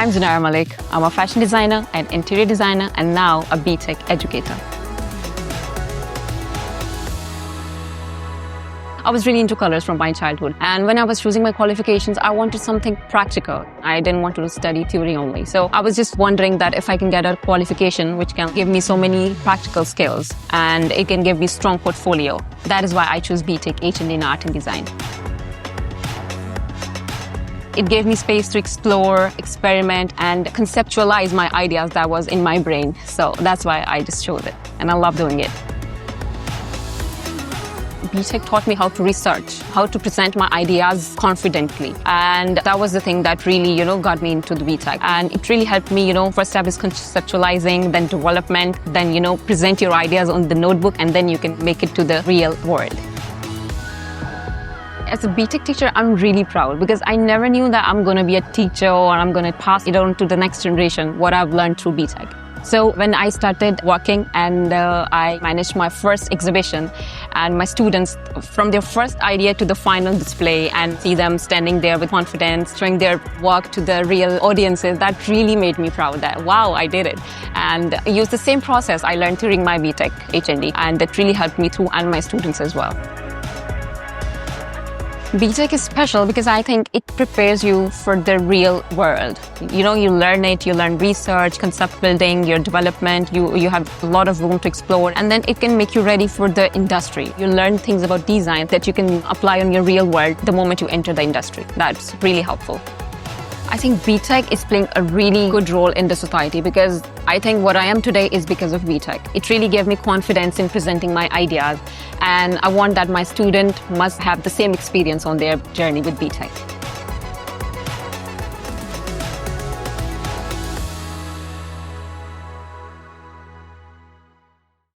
I'm Zunaira Malik. I'm a fashion designer, an interior designer, and now a BTEC educator. I was really into colors from my childhood. And when I was choosing my qualifications, I wanted something practical. I didn't want to study theory only. So I was just wondering that if I can get a qualification which can give me so many practical skills and it can give me strong portfolio. That is why I chose BTEC H&D in Art and Design. It gave me space to explore, experiment, and conceptualize my ideas that was in my brain. So that's why I just chose it. And I love doing it. BTEC taught me how to research, how to present my ideas confidently. And that was the thing that really, got me into the BTEC. And it really helped me, first step is conceptualizing, then development, then, present your ideas on the notebook, and then you can make it to the real world. As a BTEC teacher, I'm really proud because I never knew that I'm going to be a teacher or I'm going to pass it on to the next generation, what I've learned through BTEC. So when I started working and I managed my first exhibition and my students, from their first idea to the final display, and see them standing there with confidence, showing their work to the real audiences, that really made me proud that, wow, I did it. And I used the same process I learned during my BTEC H&D, and that really helped me through and my students as well. BTEC is special because I think it prepares you for the real world. You learn it, you learn research, concept building, your development, you have a lot of room to explore, and then it can make you ready for the industry. You learn things about design that you can apply on your real world the moment you enter the industry. That's really helpful. I think BTEC is playing a really good role in the society because I think what I am today is because of BTEC. It really gave me confidence in presenting my ideas, and I want that my student must have the same experience on their journey with BTEC.